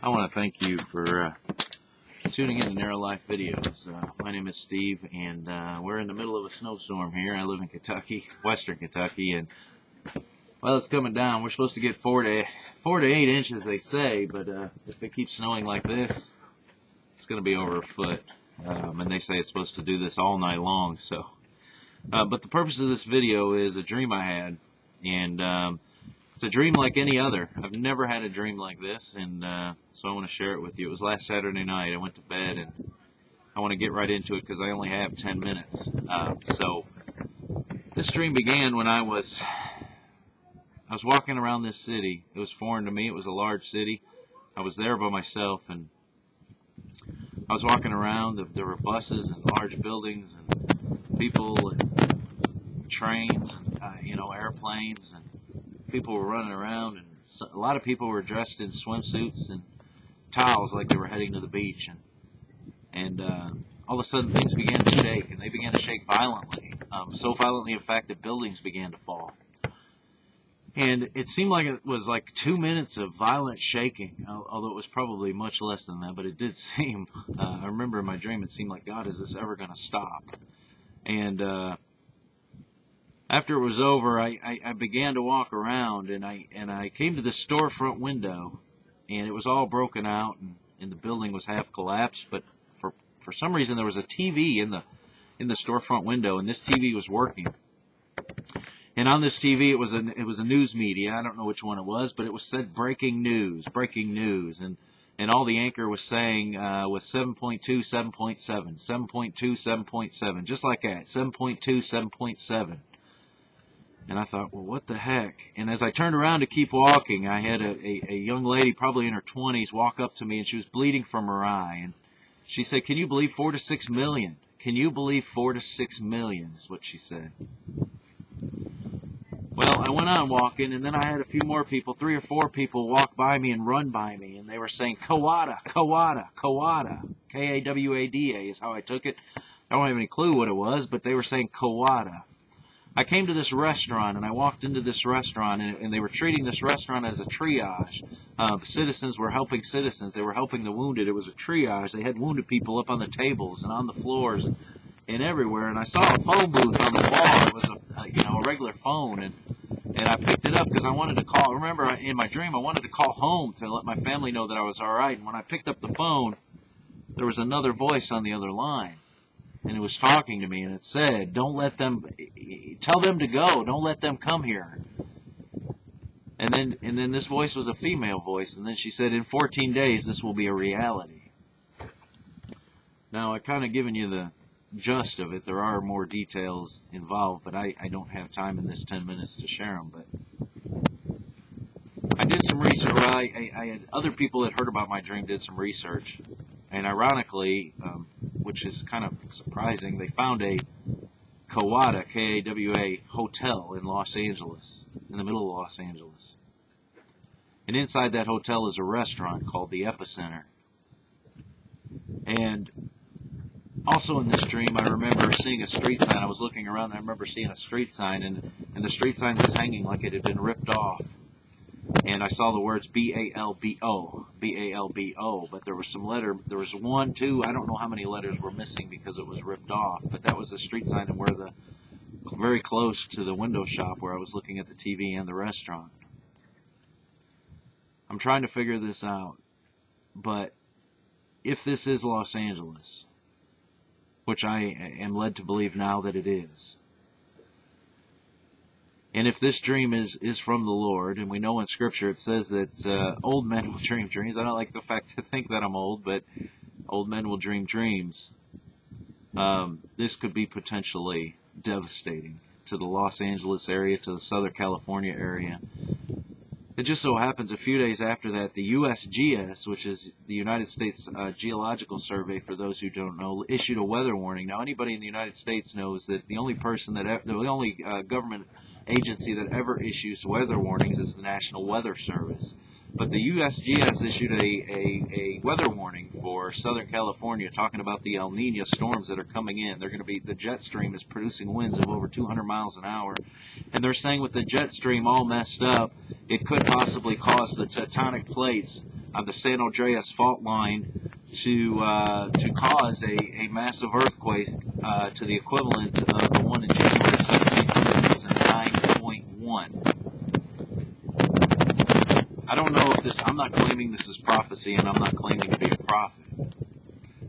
I want to thank you for tuning in to Narrow Life Videos. My name is Steve, and we're in the middle of a snowstorm here. I live in Kentucky, western Kentucky, and well, it's coming down. We're supposed to get 4 to 8 inches, they say, but if it keeps snowing like this, it's going to be over a foot. And they say it's supposed to do this all night long. So, but the purpose of this video is a dream I had, and it's a dream like any other. I've never had a dream like this, and so I want to share it with you. It was last Saturday night. I went to bed, and I want to get right into it because I only have 10 minutes. So this dream began when I was walking around this city. It was foreign to me. It was a large city. I was there by myself, and I was walking around. There were buses and large buildings and people and trains and airplanes, and people were running around, and a lot of people were dressed in swimsuits and towels like they were heading to the beach, and all of a sudden things began to shake, and they began to shake violently, so violently in fact that buildings began to fall. And it seemed like it was like 2 minutes of violent shaking, although it was probably much less than that, but it did seem, I remember in my dream, it seemed like, God, is this ever going to stop? And after it was over, I began to walk around, and I came to this storefront window, and it was all broken out, and the building was half collapsed, but for some reason there was a TV in the storefront window, and this TV was working. And on this TV, it was a news media. I don't know which one it was, but it was said breaking news, and all the anchor was saying was 7.2, 7.7, 7.2, 7.7, just like that, 7.2, 7.7. And I thought, well, what the heck? And as I turned around to keep walking, I had a young lady, probably in her 20s, walk up to me, and she was bleeding from her eye. And she said, "Can you believe 4 to 6 million? Can you believe 4 to 6 million?" is what she said. Well, I went on walking, and then I had a few more people, 3 or 4 people, walk by me and run by me, and they were saying, "Kawada, Kawada, Kawada." K-A-W-A-D-A is how I took it. I don't have any clue what it was, but they were saying Kawada. I came to this restaurant, and I walked into this restaurant, and they were treating this restaurant as a triage. Citizens were helping citizens. They were helping the wounded. It was a triage. They had wounded people up on the tables and on the floors and everywhere. And I saw a phone booth on the wall. It was a regular phone, and I picked it up because I wanted to call. Remember, in my dream, I wanted to call home to let my family know that I was all right. And when I picked up the phone, there was another voice on the other line. And it was talking to me, and it said, "Don't let them, tell them to go, don't let them come here." And then this voice was a female voice, and then she said, "In 14 days, this will be a reality." Now, I've kind of given you the gist of it. There are more details involved, but I don't have time in this 10 minutes to share them. But I did some research. Well, I had other people that heard about my dream did some research, and ironically, which is kind of surprising, they found a Kawada, K-A-W-A, hotel in Los Angeles, in the middle of Los Angeles. And inside that hotel is a restaurant called the Epicenter. And also in this dream, I remember seeing a street sign. I was looking around, and I remember seeing a street sign, and the street sign was hanging like it had been ripped off. And I saw the words B-A-L-B-O, B-A-L-B-O, but there was some letter, there was 1, 2, I don't know how many letters were missing because it was ripped off, but that was the street sign and where very close to the window shop where I was looking at the TV and the restaurant. I'm trying to figure this out, but if this is Los Angeles, which I am led to believe now that it is, and if this dream is from the Lord, and we know in Scripture it says that old men will dream dreams. I don't like the fact to think that I'm old, but old men will dream dreams. This could be potentially devastating to the Los Angeles area, to the Southern California area. It just so happens a few days after that, the USGS, which is the United States Geological Survey, for those who don't know, issued a weather warning. Now, anybody in the United States knows that the only government agency that ever issues weather warnings is the National Weather Service. But the USGS issued a weather warning for Southern California, talking about the El Niño storms that are coming in. They're going to be, the jet stream is producing winds of over 200 miles an hour. And they're saying with the jet stream all messed up, it could possibly cause the tectonic plates on the San Andreas fault line to cause a massive earthquake to the equivalent of the one in January 17th, which was a 9.1. I don't know if this, I'm not claiming this is prophecy, and I'm not claiming to be a prophet.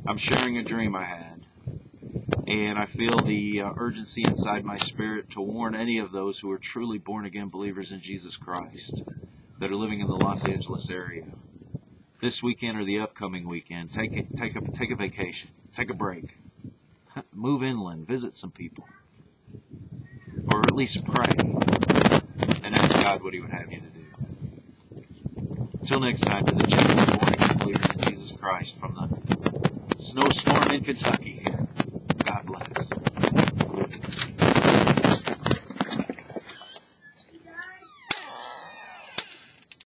I'm sharing a dream I had, and I feel the urgency inside my spirit to warn any of those who are truly born-again believers in Jesus Christ that are living in the Los Angeles area. This weekend or the upcoming weekend, take a vacation, take a break, move inland, visit some people, or at least pray and ask God what He would have you to do. Until next time, to the genuine born-again believers in Jesus Christ from the snowstorm in Kentucky.